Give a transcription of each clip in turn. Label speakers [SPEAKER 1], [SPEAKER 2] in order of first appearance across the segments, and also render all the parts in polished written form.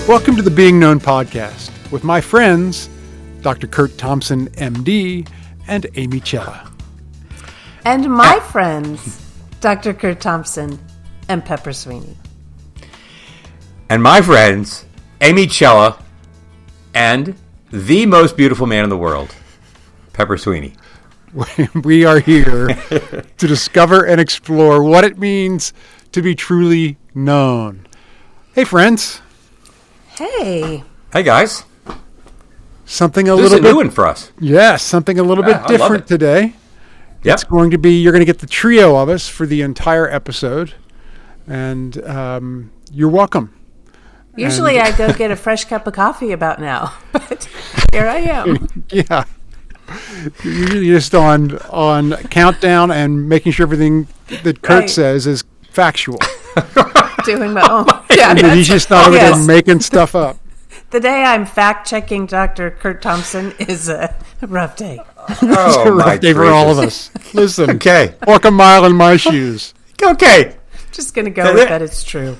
[SPEAKER 1] Welcome to the Being Known podcast with my friends, Dr. Kurt Thompson, MD, and Amy Cella.
[SPEAKER 2] And my friends, Dr. Kurt Thompson and Pepper Sweeney.
[SPEAKER 3] And my friends, Amy Cella and the most beautiful man in the world, Pepper Sweeney.
[SPEAKER 1] We are here to discover and explore what it means to be truly known. Hey, friends.
[SPEAKER 2] Hey.
[SPEAKER 3] Hey, guys.
[SPEAKER 1] Something a
[SPEAKER 3] This
[SPEAKER 1] little
[SPEAKER 3] is a
[SPEAKER 1] bit
[SPEAKER 3] new one for us.
[SPEAKER 1] Yes, something a little bit
[SPEAKER 3] I love
[SPEAKER 1] different
[SPEAKER 3] it.
[SPEAKER 1] today.
[SPEAKER 3] Yep.
[SPEAKER 1] It's going to be, you're going to get the trio of us for the entire episode. And you're welcome.
[SPEAKER 2] Usually I go get a fresh cup of coffee about now, but here I am.
[SPEAKER 1] Yeah. You're usually just on countdown and making sure everything that Kurt
[SPEAKER 2] Right.
[SPEAKER 1] says is factual.
[SPEAKER 2] Doing my own. Yeah,
[SPEAKER 1] And he's just not over there
[SPEAKER 2] yes.
[SPEAKER 1] making stuff up.
[SPEAKER 2] The day I'm fact-checking Dr. Kurt Thompson is a rough day.
[SPEAKER 1] It's a
[SPEAKER 3] Oh, my
[SPEAKER 1] rough day for all of
[SPEAKER 3] gracious.
[SPEAKER 1] us. Listen,
[SPEAKER 3] Okay.
[SPEAKER 1] walk a mile in my shoes.
[SPEAKER 3] Okay.
[SPEAKER 2] Just going to go with that it's true.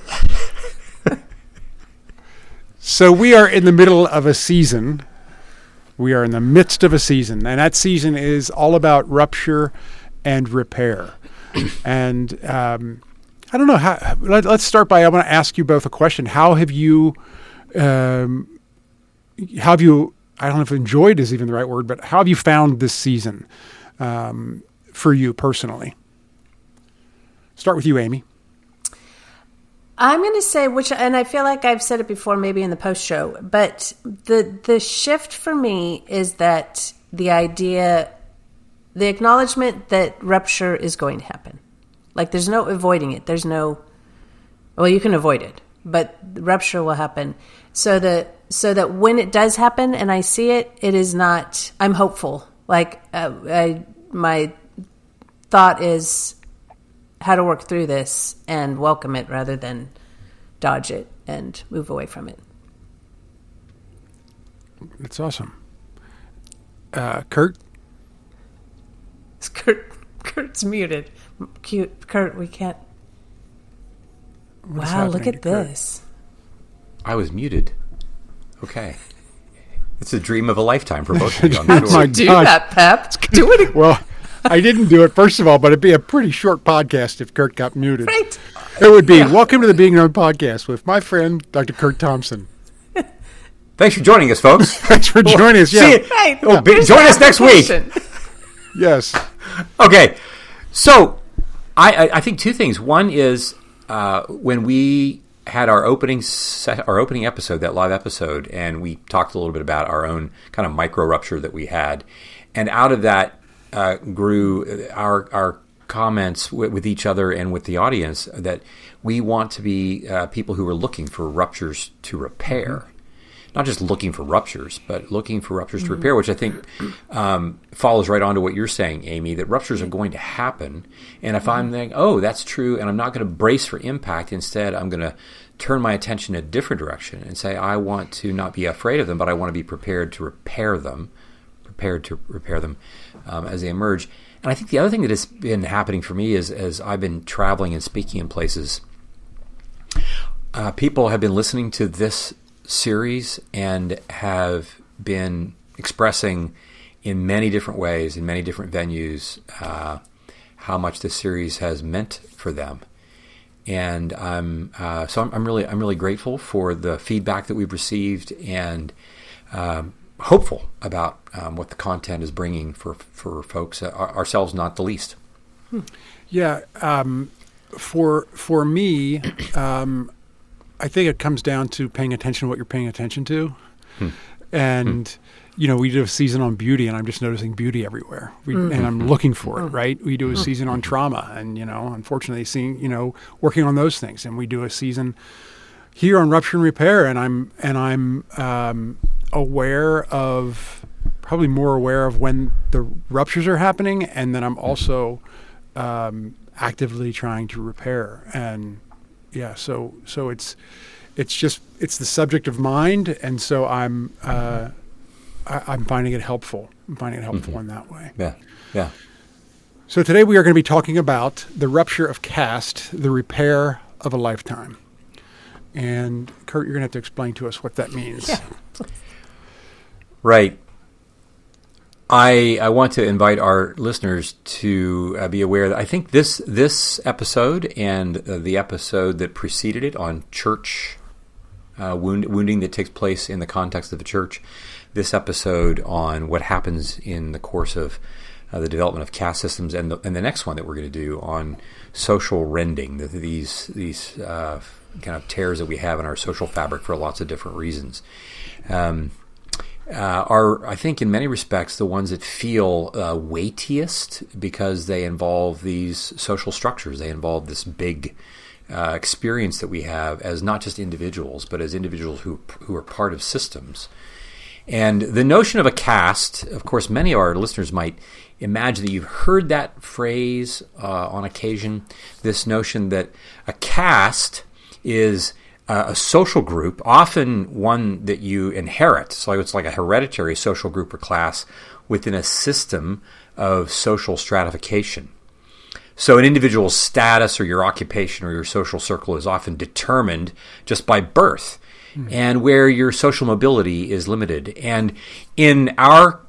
[SPEAKER 1] So we are in the middle of a season. We are in the midst of a season. And that season is all about rupture and repair. And I don't know how. Let's start by. I want to ask you both a question. How have you? I don't know if enjoyed is even the right word, but how have you found this season for you personally? Start with you, Amy.
[SPEAKER 2] I'm going to say and I feel like I've said it before, maybe in the post show, but the shift for me is that the acknowledgement that rupture is going to happen. Like there's no avoiding it. Well, you can avoid it, but rupture will happen. So that when it does happen and I see it, it is not, I'm hopeful. Like my thought is how to work through this and welcome it rather than dodge it and move away from it.
[SPEAKER 1] That's awesome. Kurt?
[SPEAKER 2] Kurt's muted. Cute. Kurt, we can't.
[SPEAKER 1] What's
[SPEAKER 2] Wow, look
[SPEAKER 1] happening
[SPEAKER 2] at
[SPEAKER 1] to Kurt?
[SPEAKER 2] this.
[SPEAKER 3] I was muted. Okay. It's a dream of a lifetime for both of you, I'm
[SPEAKER 1] Oh
[SPEAKER 3] sure.
[SPEAKER 1] my
[SPEAKER 2] Do
[SPEAKER 1] God.
[SPEAKER 2] that, Pep. Do it again.
[SPEAKER 1] Well, I didn't do it, first of all, but it'd be a pretty short podcast if Kurt got muted.
[SPEAKER 2] Right.
[SPEAKER 1] It would be, welcome to the Being Known podcast with my friend, Dr. Kurt Thompson.
[SPEAKER 3] Thanks for joining us, folks.
[SPEAKER 1] Thanks for joining us.
[SPEAKER 3] See
[SPEAKER 1] Yeah.
[SPEAKER 3] you.
[SPEAKER 2] Right.
[SPEAKER 3] Oh,
[SPEAKER 2] Here's
[SPEAKER 3] join
[SPEAKER 2] the
[SPEAKER 3] us next week.
[SPEAKER 2] application.
[SPEAKER 1] Yes.
[SPEAKER 3] Okay, so I think two things. One is when we had our opening episode, that live episode, and we talked a little bit about our own kind of micro rupture that we had, and out of that grew our comments with each other and with the audience that we want to be people who are looking for ruptures to repair. Mm-hmm. Not just looking for ruptures, but looking for ruptures to repair, which I think follows right on to what you're saying, Amy, that ruptures are going to happen. And if I'm thinking, oh, that's true, and I'm not going to brace for impact, instead I'm going to turn my attention in a different direction and say, I want to not be afraid of them, but I want to be prepared to repair them, as they emerge. And I think the other thing that has been happening for me is as I've been traveling and speaking in places, people have been listening to this series and have been expressing in many different ways, in many different venues, how much this series has meant for them. And I'm really grateful for the feedback that we've received, and hopeful about what the content is bringing for folks, ourselves not the least.
[SPEAKER 1] Yeah. For me, I think it comes down to paying attention to what you're paying attention to. And, we do a season on beauty, and I'm just noticing beauty everywhere. And I'm looking for it, right? We do a season on trauma and, unfortunately seeing, working on those things. And we do a season here on rupture and repair. And I'm probably more aware of when the ruptures are happening. And then I'm also actively trying to repair. And yeah, so it's the subject of mind, and so I'm finding it helpful. I'm finding it helpful in that way.
[SPEAKER 3] Yeah.
[SPEAKER 1] So today we are going to be talking about the rupture of caste, the repair of a lifetime. And Kurt, you're going to have to explain to us what that means.
[SPEAKER 2] Yeah.
[SPEAKER 3] Right. I want to invite our listeners to be aware that I think this episode and the episode that preceded it on church wounding that takes place in the context of the church, this episode on what happens in the course of the development of caste systems, and the next one that we're going to do on social rending, these kind of tears that we have in our social fabric for lots of different reasons. Are, I think, in many respects, the ones that feel weightiest because they involve these social structures. They involve this big experience that we have as not just individuals, but as individuals who are part of systems. And the notion of a caste, of course, many of our listeners might imagine that you've heard that phrase on occasion, this notion that a caste is a social group, often one that you inherit. So it's like a hereditary social group or class within a system of social stratification. So an individual's status or your occupation or your social circle is often determined just by birth, and where your social mobility is limited. And in our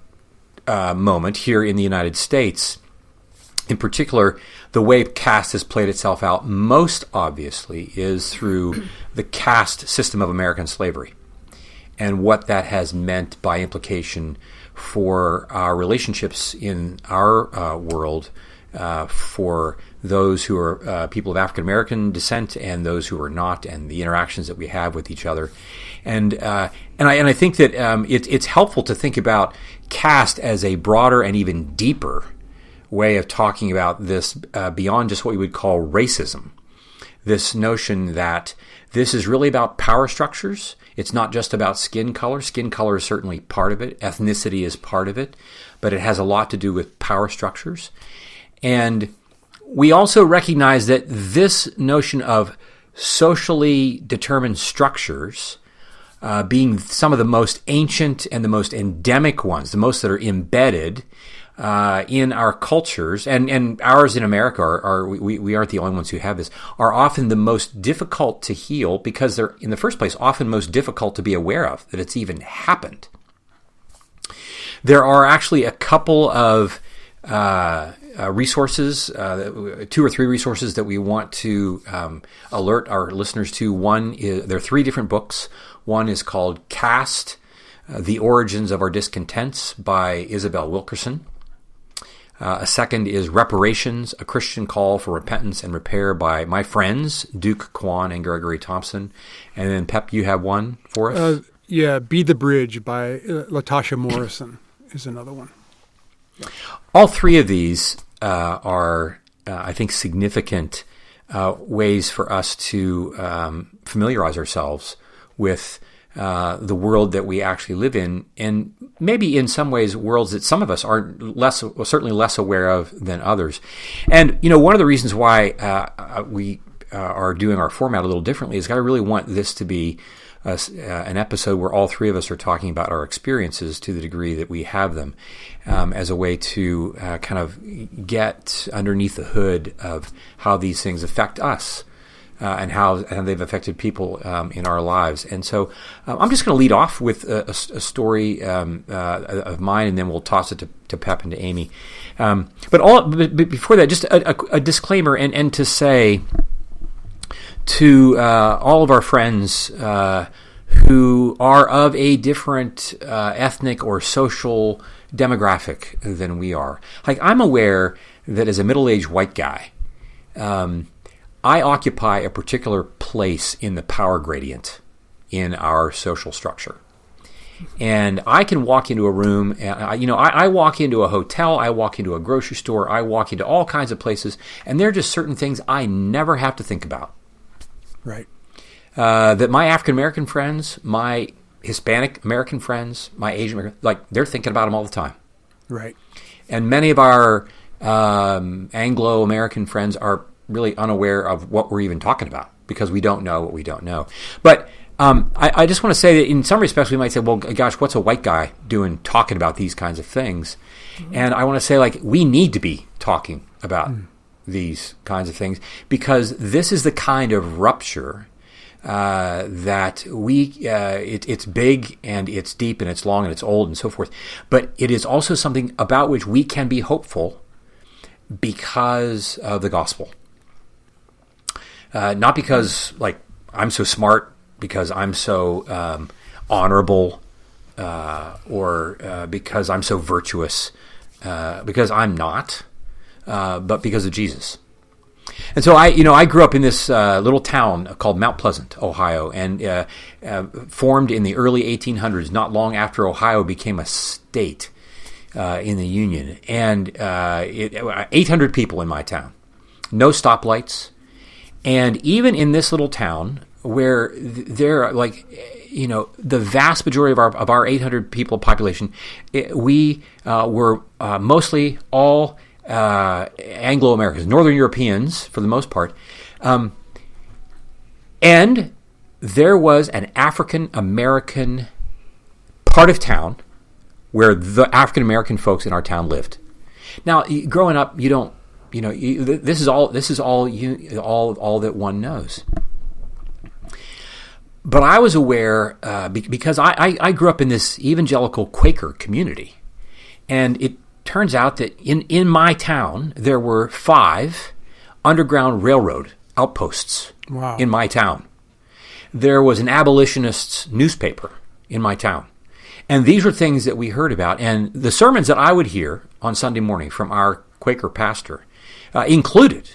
[SPEAKER 3] moment here in the United States, in particular, the way caste has played itself out most obviously is through the caste system of American slavery and what that has meant by implication for our relationships in our world, for those who are people of African American descent and those who are not, and the interactions that we have with each other. And I think that it's helpful to think about caste as a broader and even deeper way of talking about this beyond just what we would call racism. This notion that this is really about power structures. It's not just about skin color. Skin color is certainly part of it. Ethnicity is part of it. But it has a lot to do with power structures. And we also recognize that this notion of socially determined structures being some of the most ancient and the most endemic ones, the most that are embedded in our cultures, and ours in America we aren't the only ones who have this, are often the most difficult to heal because they're, in the first place, often most difficult to be aware of, that it's even happened. There are actually a couple of resources, 2 or 3 resources that we want to alert our listeners to. One is, there are 3 different books. One is called Caste, The Origins of Our Discontents by Isabel Wilkerson. A second is Reparations, A Christian Call for Repentance and Repair by my friends, Duke Kwan and Gregory Thompson. And then, Pep, you have one for us?
[SPEAKER 1] Be the Bridge by Latasha Morrison is another one.
[SPEAKER 3] All 3 of these are, I think, significant ways for us to familiarize ourselves with the world that we actually live in, and maybe in some ways worlds that some of us are certainly less aware of than others. And one of the reasons why we are doing our format a little differently is I really want this to be an episode where all 3 of us are talking about our experiences to the degree that we have them, as a way to kind of get underneath the hood of how these things affect us. And how they've affected people in our lives. And so I'm just going to lead off with a story of mine, and then we'll toss it to Pep and to Amy. But before that, just a disclaimer, and to say to all of our friends who are of a different ethnic or social demographic than we are. Like, I'm aware that as a middle-aged white guy, I occupy a particular place in the power gradient in our social structure. And I can walk into a room, I walk into a hotel, I walk into a grocery store, I walk into all kinds of places, and there are just certain things I never have to think about.
[SPEAKER 1] Right.
[SPEAKER 3] That my African-American friends, my Hispanic-American friends, my Asian-American, they're thinking about them all the time.
[SPEAKER 1] Right. And
[SPEAKER 3] many of our Anglo-American friends are really unaware of what we're even talking about because we don't know what we don't know. But I just want to say that in some respects we might say, well, gosh, what's a white guy doing talking about these kinds of things? Mm-hmm. And I want to say, we need to be talking about these kinds of things because this is the kind of rupture that it's big and it's deep and it's long and it's old and so forth. But it is also something about which we can be hopeful because of the gospel. Not because, like, I'm so smart, because I'm so honorable, or because I'm so virtuous, because I'm not, but because of Jesus. And so I grew up in this little town called Mount Pleasant, Ohio, and formed in the early 1800s, not long after Ohio became a state in the Union. And 800 people in my town, no stoplights. And even in this little town, where there are, like, the vast majority of our 800 people population, we were mostly all Anglo-Americans, Northern Europeans for the most part. And there was an African-American part of town where the African-American folks in our town lived. Now, growing up, you don't, this is all that one knows. But I was aware, because I grew up in this evangelical Quaker community. And it turns out that in my town, there were 5 Underground Railroad outposts in my town. There was an abolitionist newspaper in my town. And these were things that we heard about. And the sermons that I would hear on Sunday morning from our Quaker pastor included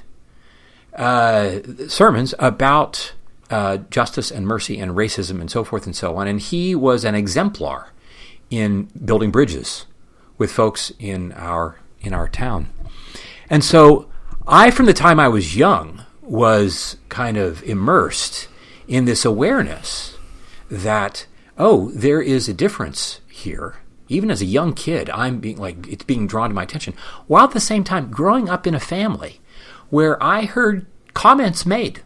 [SPEAKER 3] sermons about justice and mercy and racism and so forth and so on. And he was an exemplar in building bridges with folks in our town. And so I, from the time I was young, was kind of immersed in this awareness that, there is a difference here. Even as a young kid, it's being drawn to my attention. While at the same time, growing up in a family where I heard comments made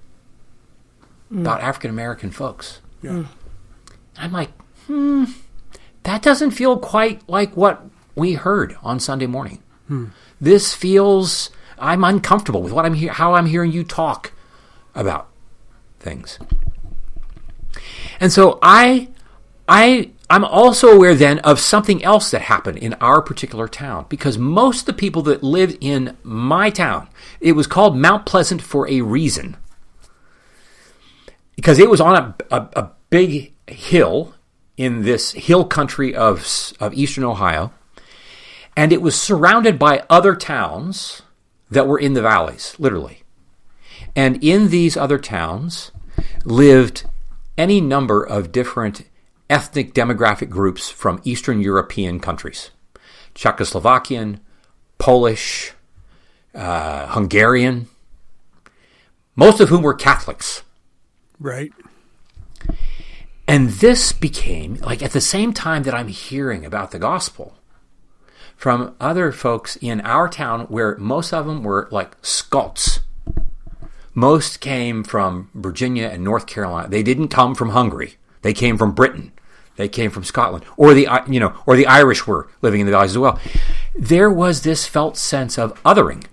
[SPEAKER 3] about African-American folks. Yeah. I'm like, that doesn't feel quite like what we heard on Sunday morning. This feels, I'm uncomfortable with how I'm hearing you talk about things. And so I'm also aware then of something else that happened in our particular town, because most of the people that lived in my town, it was called Mount Pleasant for a reason. Because it was on a big hill in this hill country of eastern Ohio, and it was surrounded by other towns that were in the valleys, literally. And in these other towns lived any number of different ethnic demographic groups from Eastern European countries. Czechoslovakian, Polish, Hungarian, most of whom were Catholics.
[SPEAKER 1] Right.
[SPEAKER 3] And this became, like, at the same time that I'm hearing about the gospel from other folks in our town, where most of them were like Scots. Most came from Virginia and North Carolina. They didn't come from Hungary. They came from Britain. They came from Scotland, or the Irish were living in the valleys as well. There was this felt sense of othering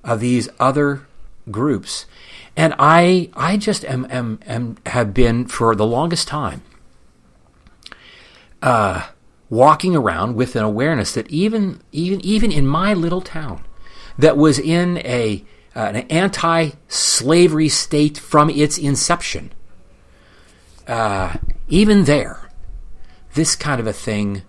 [SPEAKER 3] of these other groups. And I just have been for the longest time walking around with an awareness that even in my little town that was in an anti-slavery state from its inception, even there, this kind of a thing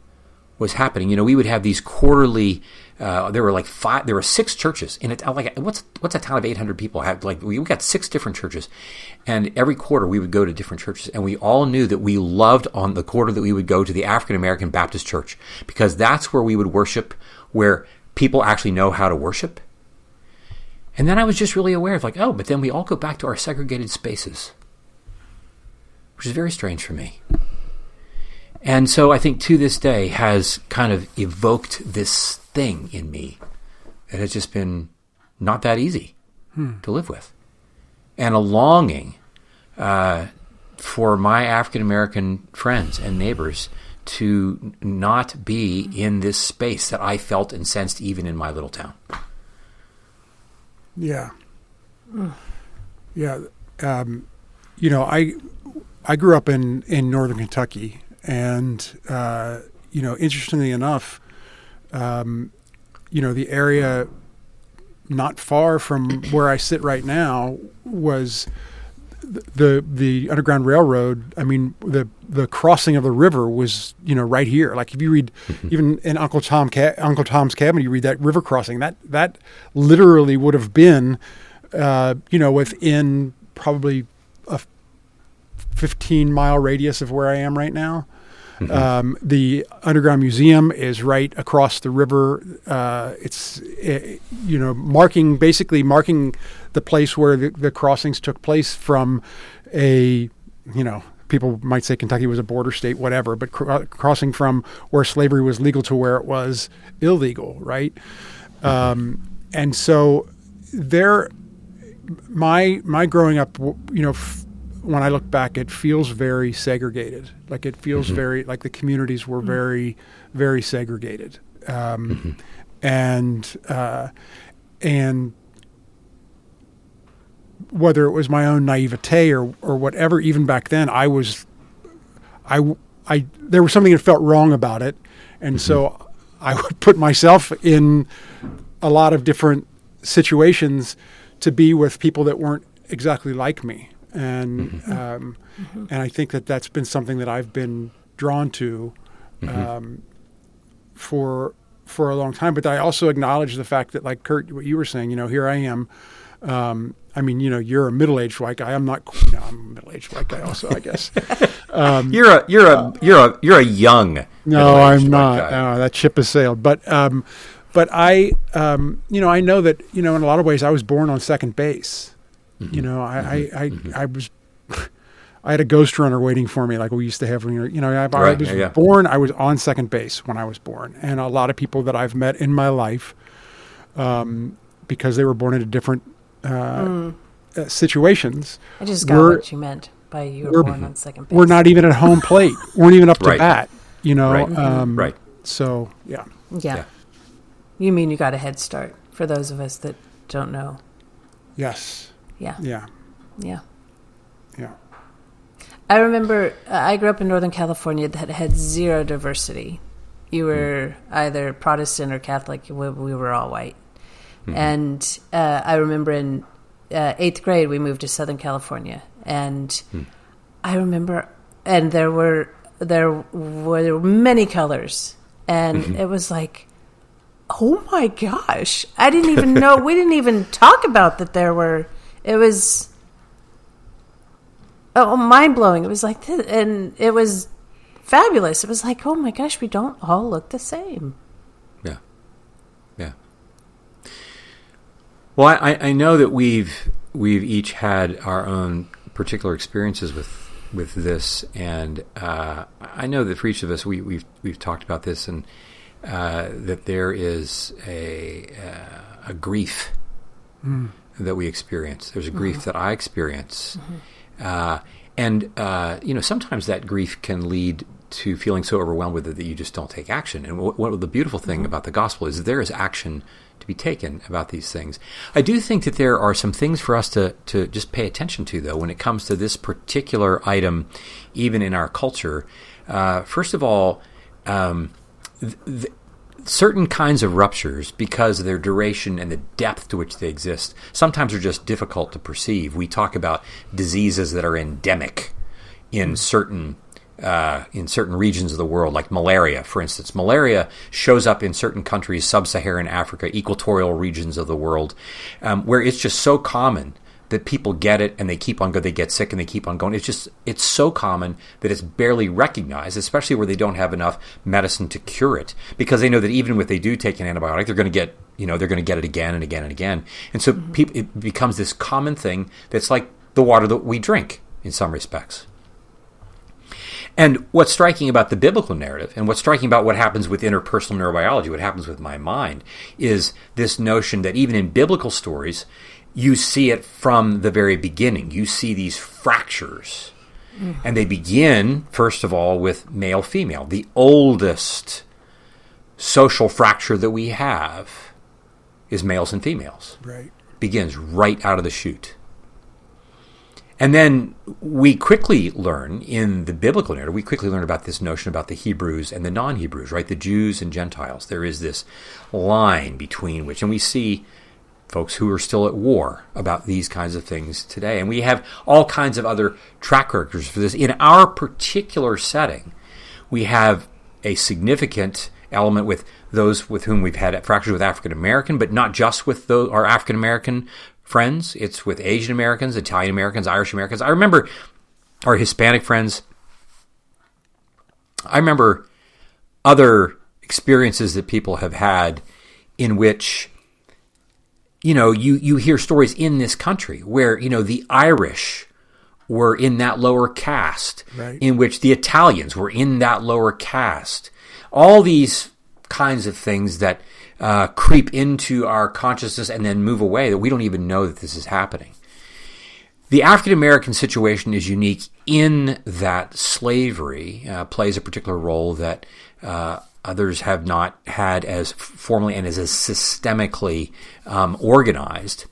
[SPEAKER 3] was happening. We would have these quarterly. There were 6 churches in it. Like, what's a town of 800 people have? Like, we got 6 different churches, and every quarter we would go to different churches, and we all knew that we loved on the quarter that we would go to the African American Baptist Church, because that's where we would worship, where people actually know how to worship. And then I was just really aware of, like, but then we all go back to our segregated spaces, which is very strange for me. And so I think to this day has kind of evoked this thing in me that has just been not that easy to live with. And a longing for my African-American friends and neighbors to not be in this space that I felt and sensed even in my little town.
[SPEAKER 1] Yeah. Yeah. I grew up in northern Kentucky, and interestingly enough, the area not far from where I sit right now was the Underground Railroad. I mean, the crossing of the river was right here. Like if you read even in Uncle Tom's Cabin, you read that river crossing. That literally would have been within probably a 15-mile radius of where I am right now. The Underground Museum is right across the river. It's marking the place where the crossings took place from people might say Kentucky was a border state, whatever, but crossing from where slavery was legal to where it was illegal, right? And so my growing up, when I look back, it feels very segregated. Like it feels very like the communities were very, very segregated, and whether it was my own naivete or whatever, even back then, there was something that felt wrong about it, and so I would put myself in a lot of different situations to be with people that weren't exactly like me. And and I think that's been something that I've been drawn to for a long time. But I also acknowledge the fact that, like Kurt, what you were saying, here I am. You're a middle-aged white guy. I'm not. I'm a middle-aged white guy also, I guess.
[SPEAKER 3] You're a young.
[SPEAKER 1] No, I'm not. No, that ship has sailed. But I I know that in a lot of ways I was born on second base. I was, I had a ghost runner waiting for me, like we used to have when I was born. I was on second base when I was born, and a lot of people that I've met in my life, because they were born into different situations.
[SPEAKER 2] I just got what you meant by you were born on second base.
[SPEAKER 1] We're not even at home plate. Weren't even up to bat.
[SPEAKER 3] Right.
[SPEAKER 1] So yeah.
[SPEAKER 2] You mean you got a head start for those of us that don't know?
[SPEAKER 1] Yes.
[SPEAKER 2] Yeah.
[SPEAKER 1] Yeah.
[SPEAKER 2] I remember I grew up in Northern California that had zero diversity. You were either Protestant or Catholic. We were all white. And I remember in 8th grade we moved to Southern California, and I remember, and there were many colors, and it was like, oh my gosh! I didn't even know. We didn't even talk about that. It was mind blowing. It was like this, and it was fabulous. It was like, oh my gosh, we don't all look the same.
[SPEAKER 3] Yeah. Well, I know that we've each had our own particular experiences with this, and I know that for each of us, we've talked about this, and that there is a grief that we experience. There's a grief that I experience, and sometimes that grief can lead to feeling so overwhelmed with it that you just don't take action. And what the beautiful thing about the gospel is that there is action to be taken about these things. I do think that there are some things for us to just pay attention to, though, when it comes to this particular item, even in our culture. First of all, certain kinds of ruptures, because of their duration and the depth to which they exist, sometimes are just difficult to perceive. We talk about diseases that are endemic in certain regions of the world, like malaria, for instance. Malaria shows up in certain countries, sub-Saharan Africa, equatorial regions of the world, where it's just so common that people get it and they keep on going. They get sick and they keep on going. It's so common that it's barely recognized, especially where they don't have enough medicine to cure it, because they know that even if they do take an antibiotic, they're going to get it again and again and again. And so it becomes this common thing that's like the water that we drink in some respects. And what's striking about the biblical narrative, and what's striking about what happens with interpersonal neurobiology, what happens with my mind, is this notion that even in biblical stories, you see it from the very beginning. You see these fractures. And they begin, first of all, with male-female. The oldest social fracture that we have is males and females.
[SPEAKER 1] Right.
[SPEAKER 3] Begins right out of the chute. And then we quickly learn in the biblical narrative, we quickly learn about this notion about the Hebrews and the non-Hebrews, right? The Jews and Gentiles. There is this line between which, and we see folks who are still at war about these kinds of things today. And we have all kinds of other track records for this. In our particular setting, we have a significant element with those with whom we've had fractures with African American, but not just with our African American friends. It's with Asian Americans, Italian Americans, Irish Americans. I remember our Hispanic friends. I remember other experiences that people have had in which, you hear stories in this country where, the Irish were in that lower caste,
[SPEAKER 1] right,
[SPEAKER 3] in which the Italians were in that lower caste. All these kinds of things that creep into our consciousness and then move away, that we don't even know that this is happening. The African American situation is unique in that slavery plays a particular role that others have not had as formally and as systemically organized.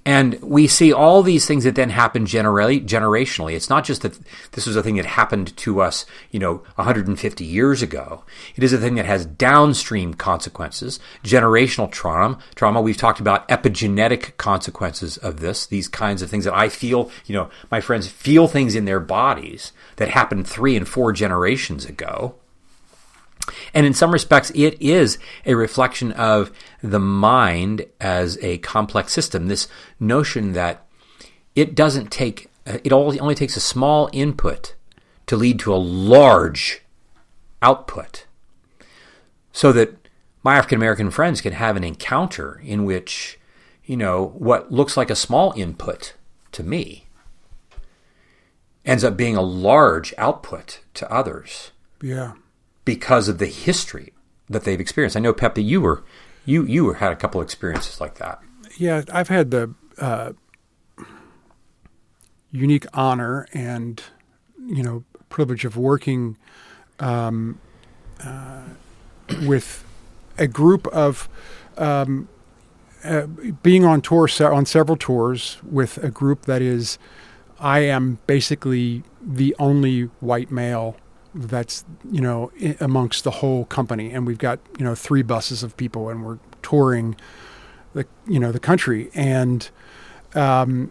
[SPEAKER 3] And we see all these things that then happen generationally. It's not just that this was a thing that happened to us, 150 years ago. It is a thing that has downstream consequences, generational trauma. We've talked about epigenetic consequences of this, these kinds of things that I feel, my friends feel things in their bodies that happened 3 and 4 generations ago. And in some respects, it is a reflection of the mind as a complex system. This notion that it only takes a small input to lead to a large output. So that my African American friends can have an encounter in which, what looks like a small input to me ends up being a large output to others.
[SPEAKER 1] Yeah.
[SPEAKER 3] Because of the history that they've experienced. I know, Pep, that you had a couple of experiences like that.
[SPEAKER 1] Yeah, I've had the unique honor and privilege of working with a group of being on tour on several tours with a group that is, I am basically the only white male that's amongst the whole company, and we've got 3 buses of people, and we're touring the country, and it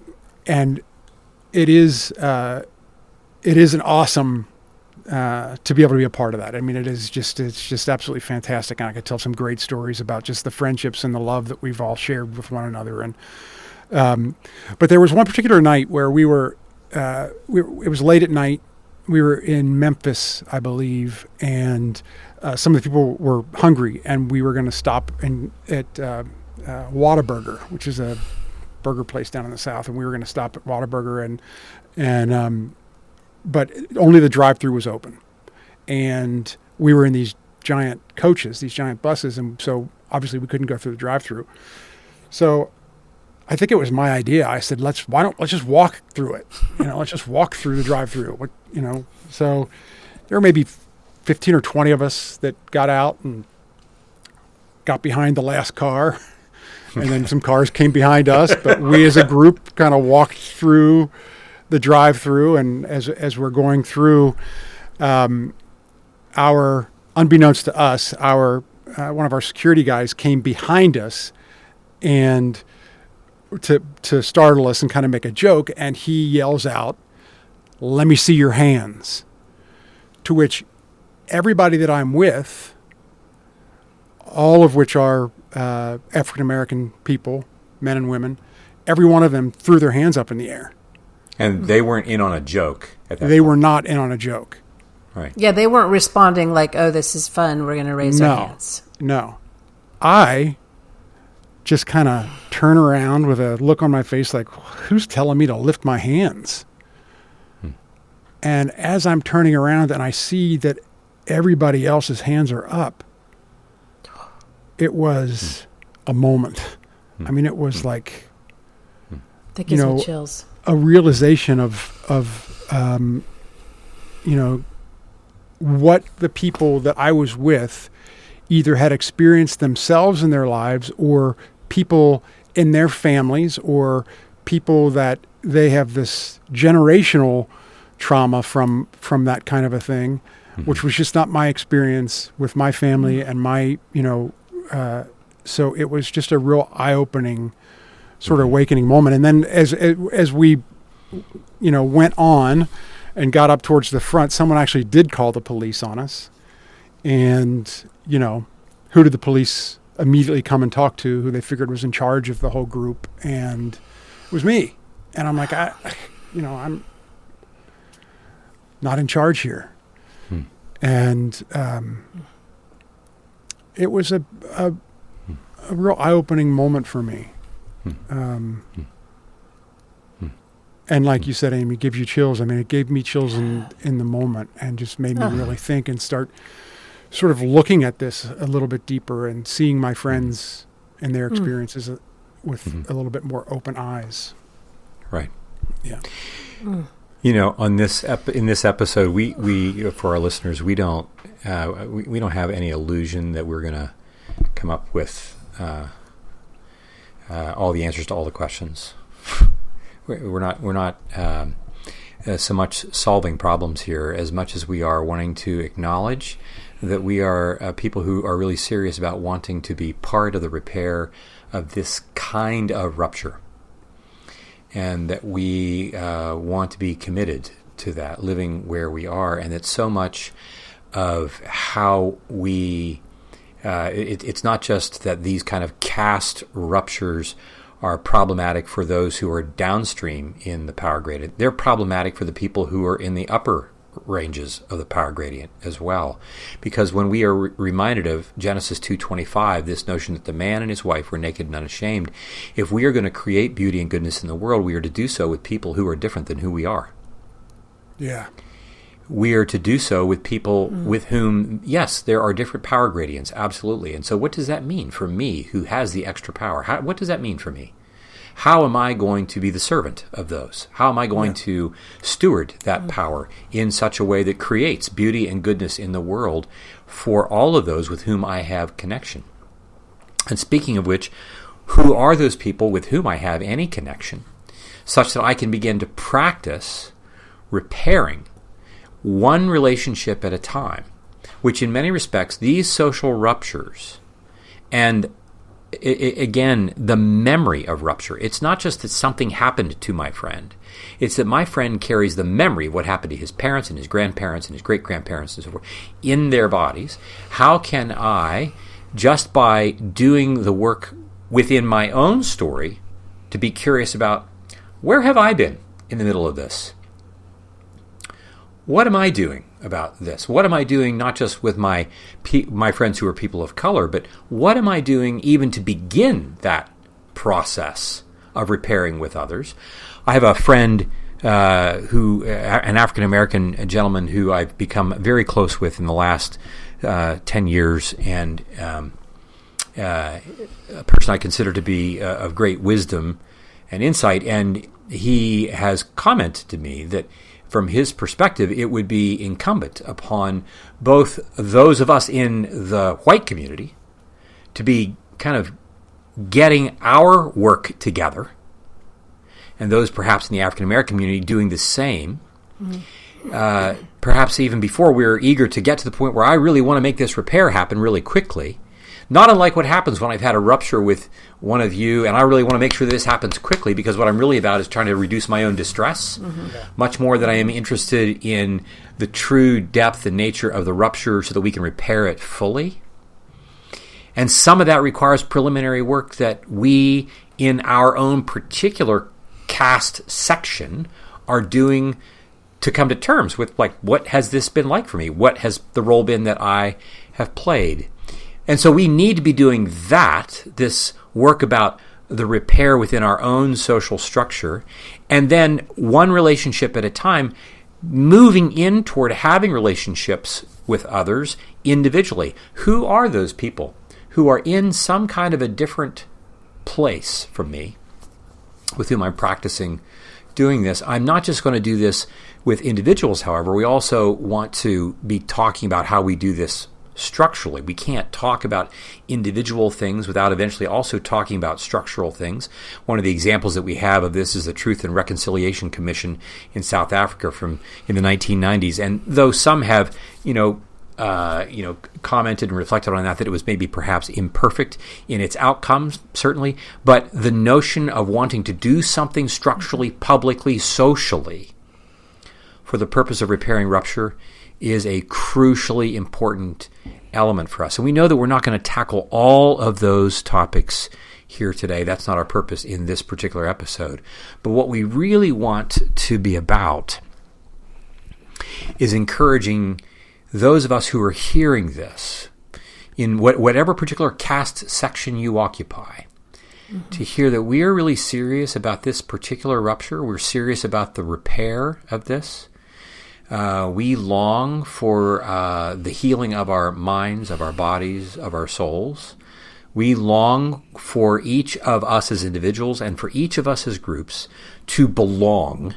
[SPEAKER 1] is an awesome to be able to be a part of that. I mean, it's just absolutely fantastic, and I could tell some great stories about just the friendships and the love that we've all shared with one another. And but there was one particular night where we were it was late at night. We were in Memphis, I believe, and some of the people were hungry, and we were going to stop at Whataburger, which is a burger place down in the South, and we were going to stop at Whataburger, but only the drive-thru was open, and we were in these giant coaches, these giant buses, and so obviously we couldn't go through the drive-thru. So I think it was my idea. I said, let's just walk through it. Let's just walk through the drive-thru. So there were maybe 15 or 20 of us that got out and got behind the last car, and then some cars came behind us. But we, as a group, kind of walked through the drive-thru, and as we're going through, unbeknownst to us, one of our security guys came behind us, and to startle us and kind of make a joke, and he yells out, "Let me see your hands." To which everybody that I'm with, all of which are African American people, men and women, every one of them threw their hands up in the air.
[SPEAKER 3] And they weren't in on a joke at that
[SPEAKER 1] They
[SPEAKER 3] point.
[SPEAKER 1] were not in on a joke.
[SPEAKER 3] Right.
[SPEAKER 2] Yeah, they weren't responding like, "Oh, this is fun. We're going to raise our hands."
[SPEAKER 1] No. I just kind of turn around with a look on my face like, who's telling me to lift my hands? And as I'm turning around and I see that everybody else's hands are up, it was a moment. I mean, it was like,
[SPEAKER 2] That gives me chills.
[SPEAKER 1] a realization of what the people that I was with either had experienced themselves in their lives, or people in their families, or people that they have this generational trauma from that kind of a thing, which was just not my experience with my family and my, so it was just a real eye-opening sort of awakening moment. And then as we, went on and got up towards the front, someone actually did call the police on us. And, who did the police immediately come and talk to, who they figured was in charge of the whole group? And it was me. And I'm like, I'm not in charge here. And it was a real eye-opening moment for me. And like you said, Amy, it gives you chills. I mean, it gave me chills in the moment and just made me really think and start sort of looking at this a little bit deeper and seeing my friends and their experiences with a little bit more open eyes.
[SPEAKER 3] Right.
[SPEAKER 1] Yeah.
[SPEAKER 3] On this in this episode, we for our listeners, we don't have any illusion that we're going to come up with all the answers to all the questions. We're not so much solving problems here as much as we are wanting to acknowledge that we are people who are really serious about wanting to be part of the repair of this kind of rupture, and that we want to be committed to that, living where we are, and that so much of how we it's not just that these kind of caste ruptures are problematic for those who are downstream in the power gradient. They're problematic for the people who are in the upper ranges of the power gradient as well. Because when we are reminded of Genesis 2:25, this notion that the man and his wife were naked and unashamed, if we are going to create beauty and goodness in the world, we are to do so with people who are different than who we are.
[SPEAKER 1] Yeah.
[SPEAKER 3] We are to do so with people with whom, yes, there are different power gradients, absolutely. And so what does that mean for me who has the extra power? What does that mean for me? How am I going to be the servant of those? How am I going to steward that power in such a way that creates beauty and goodness in the world for all of those with whom I have connection? And speaking of which, who are those people with whom I have any connection, such that I can begin to practice repairing one relationship at a time, which in many respects, these social ruptures, and again, the memory of rupture, it's not just that something happened to my friend, it's that my friend carries the memory of what happened to his parents and his grandparents and his great-grandparents and so forth in their bodies. How can I, just by doing the work within my own story, to be curious about, where have I been in the middle of this? What am I doing about this? What am I doing not just with my friends who are people of color, but what am I doing even to begin that process of repairing with others? I have a friend an African-American gentleman who I've become very close with in the last 10 years, and a person I consider to be of great wisdom and insight, and he has commented to me that from his perspective, it would be incumbent upon both those of us in the white community to be kind of getting our work together, and those perhaps in the African-American community doing the same, perhaps even before we're eager to get to the point where I really want to make this repair happen really quickly. Not unlike what happens when I've had a rupture with one of you, and I really want to make sure that this happens quickly, because what I'm really about is trying to reduce my own distress, much more than I am interested in the true depth and nature of the rupture so that we can repair it fully. And some of that requires preliminary work that we, in our own particular caste section, are doing to come to terms with, like, what has this been like for me? What has the role been that I have played? And so we need to be doing this work about the repair within our own social structure, and then one relationship at a time, moving in toward having relationships with others individually. Who are those people who are in some kind of a different place from me, with whom I'm practicing doing this? I'm not just going to do this with individuals, however. We also want to be talking about how we do this structurally. We can't talk about individual things without eventually also talking about structural things. One of the examples that we have of this is the Truth and Reconciliation Commission in South Africa in the 1990s. And though some have, commented and reflected on that it was maybe perhaps imperfect in its outcomes, certainly, but the notion of wanting to do something structurally, publicly, socially for the purpose of repairing rupture is a crucially important element for us. And we know that we're not going to tackle all of those topics here today. That's not our purpose in this particular episode. But what we really want to be about is encouraging those of us who are hearing this, in whatever particular caste section you occupy, to hear that we are really serious about this particular rupture. We're serious about the repair of this. We long for the healing of our minds, of our bodies, of our souls. We long for each of us as individuals and for each of us as groups to belong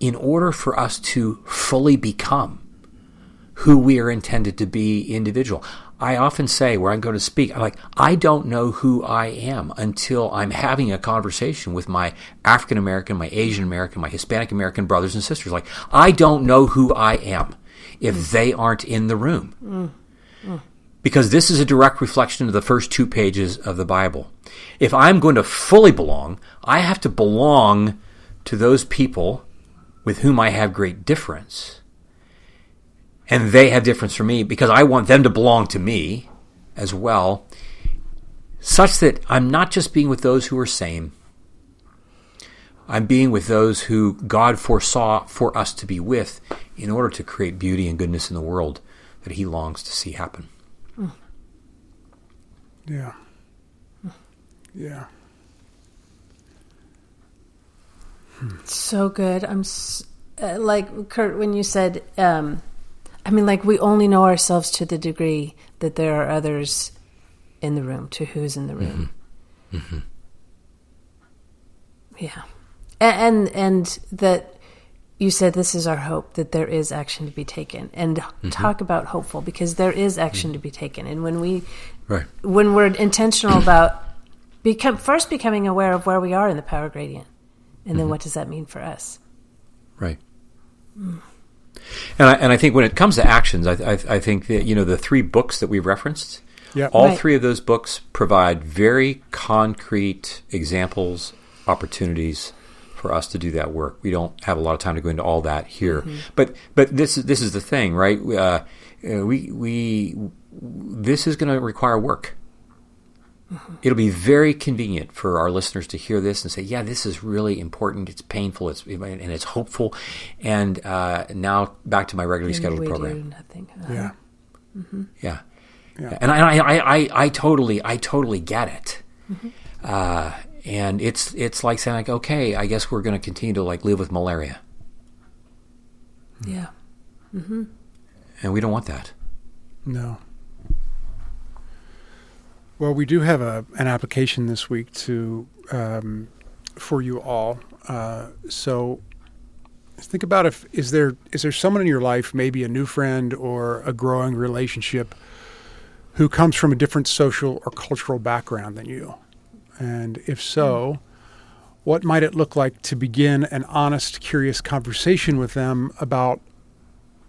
[SPEAKER 3] in order for us to fully become who we are intended to be individual. I often say, where I'm going to speak, I don't know who I am until I'm having a conversation with my African American, my Asian American, my Hispanic American brothers and sisters. I don't know who I am if they aren't in the room. Because this is a direct reflection of the first 2 pages of the Bible. If I'm going to fully belong, I have to belong to those people with whom I have great difference. And they have difference from me because I want them to belong to me as well, such that I'm not just being with those who are same. I'm being with those who God foresaw for us to be with in order to create beauty and goodness in the world that He longs to see happen.
[SPEAKER 1] Yeah. Yeah.
[SPEAKER 2] So good. I'm like Kurt when you said, we only know ourselves to the degree that there are others in the room, to who's in the room.
[SPEAKER 3] Mm-hmm.
[SPEAKER 2] Yeah. And that you said this is our hope, that there is action to be taken. And talk about hopeful, because there is action to be taken. And when we're intentional about first becoming aware of where we are in the power gradient, and then what does that mean for us?
[SPEAKER 3] Right. And I think when it comes to actions, I think that the 3 books that we've referenced, all 3 of those books provide very concrete examples, opportunities for us to do that work. We don't have a lot of time to go into all that here, but this is the thing, right? This is going to require work. It'll be very convenient for our listeners to hear this and say, yeah, this is really important. It's painful. And it's hopeful. And now back to my regularly scheduled program.
[SPEAKER 2] Nothing.
[SPEAKER 1] Yeah.
[SPEAKER 3] Yeah. And I totally get it. And it's like saying, okay, I guess we're going to continue to live with malaria.
[SPEAKER 2] Yeah.
[SPEAKER 3] And we don't want that.
[SPEAKER 1] No. Well, we do have an application this week for you all. So think about is there someone in your life, maybe a new friend or a growing relationship, who comes from a different social or cultural background than you? And if so, what might it look like to begin an honest, curious conversation with them about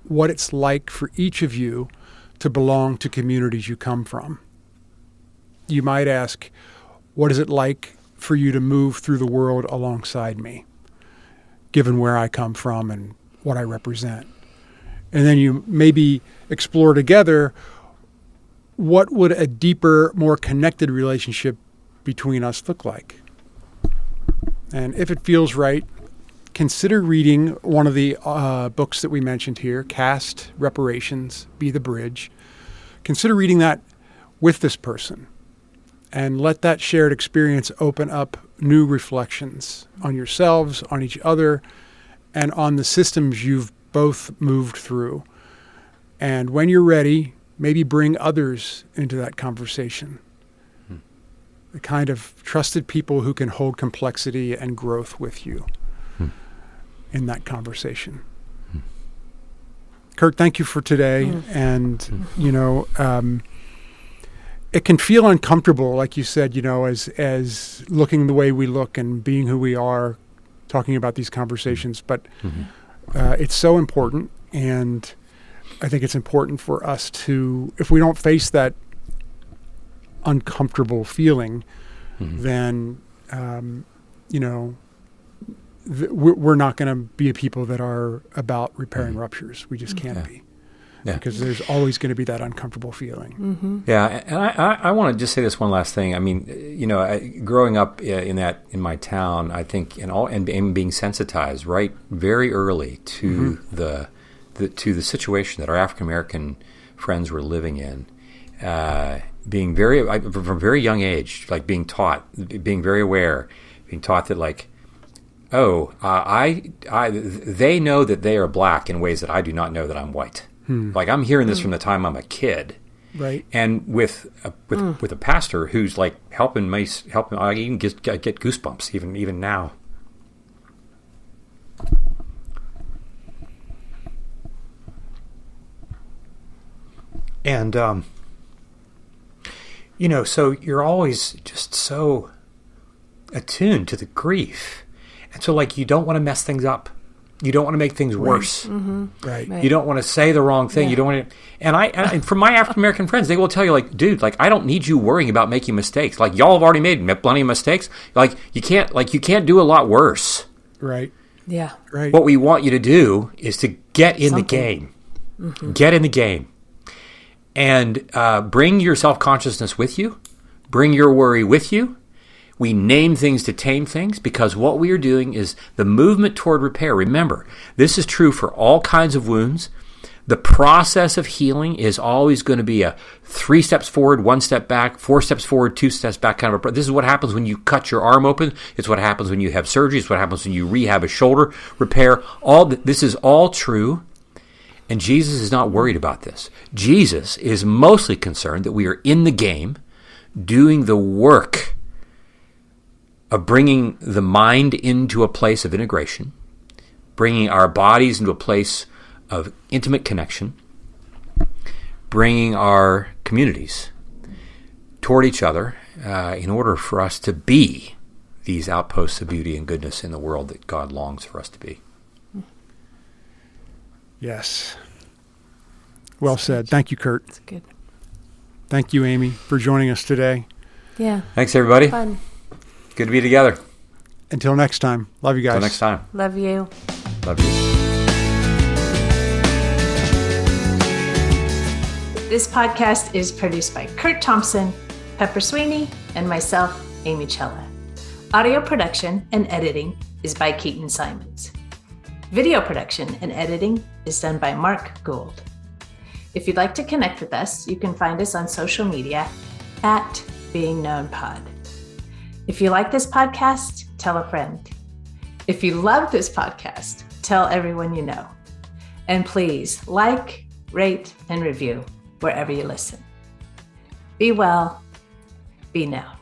[SPEAKER 1] what it's like for each of you to belong to communities you come from? You might ask, what is it like for you to move through the world alongside me, given where I come from and what I represent? And then you maybe explore together, what would a deeper, more connected relationship between us look like? And if it feels right, consider reading one of the books that we mentioned here, Caste, Reparations, Be the Bridge. Consider reading that with this person. And let that shared experience open up new reflections on yourselves, on each other, and on the systems you've both moved through. And when you're ready, maybe bring others into that conversation. The kind of trusted people who can hold complexity and growth with you in that conversation. Kurt, thank you for today. And, it can feel uncomfortable, like you said, as looking the way we look and being who we are, talking about these conversations. But it's so important. And I think it's important for us to, if we don't face that uncomfortable feeling, then, we're not going to be a people that are about repairing ruptures. We just can't be. Yeah. Because there's always going to be that uncomfortable feeling.
[SPEAKER 3] Yeah, and I want to just say this one last thing. I mean, growing up in my town, I think, and being sensitized very early to the situation that our African American friends were living in, being from a very young age, like being taught, being very aware, being taught that they know that they are black in ways that I do not know that I'm white. Like I'm hearing this from the time I'm a kid,
[SPEAKER 1] right?
[SPEAKER 3] And with a pastor who's like helping me, I even get goosebumps even now. And so you're always just so attuned to the grief, and so like you don't want to mess things up. You don't want to make things worse.
[SPEAKER 1] Right.
[SPEAKER 3] You don't want to say the wrong thing. You don't want to. And from my African American friends, they will tell you, like, dude, like I don't need you worrying about making mistakes. Like y'all have already made plenty of mistakes. Like you can't do a lot worse.
[SPEAKER 1] Right.
[SPEAKER 2] Yeah.
[SPEAKER 1] Right.
[SPEAKER 3] What we want you to do is to get in the game. Get in the game, and bring your self-consciousness with you. Bring your worry with you. We name things to tame things, because what we are doing is the movement toward repair. Remember, this is true for all kinds of wounds. The process of healing is always going to be a 3 steps forward, 1 step back, 4 steps forward, 2 steps back kind of a. This is what happens when you cut your arm open. It's what happens when you have surgery. It's what happens when you rehab a shoulder repair. This is all true. And Jesus is not worried about this. Jesus is mostly concerned that we are in the game, doing the work of bringing the mind into a place of integration, bringing our bodies into a place of intimate connection, bringing our communities toward each other in order for us to be these outposts of beauty and goodness in the world that God longs for us to be.
[SPEAKER 1] Yes. Well said. Thank you, Kurt.
[SPEAKER 2] That's good.
[SPEAKER 1] Thank you, Amy, for joining us today.
[SPEAKER 2] Yeah.
[SPEAKER 3] Thanks, everybody.
[SPEAKER 2] Fun.
[SPEAKER 3] Good to be together.
[SPEAKER 1] Until next time. Love you guys.
[SPEAKER 3] Until next time.
[SPEAKER 2] Love you.
[SPEAKER 3] Love you.
[SPEAKER 2] This podcast is produced by Kurt Thompson, Pepper Sweeney, and myself, Amy Chella. Audio production and editing is by Keaton Simons. Video production and editing is done by Mark Gould. If you'd like to connect with us, you can find us on social media at BeingKnownPod. If you like this podcast, tell a friend. If you love this podcast, tell everyone you know. And please like, rate, and review wherever you listen. Be well, be known.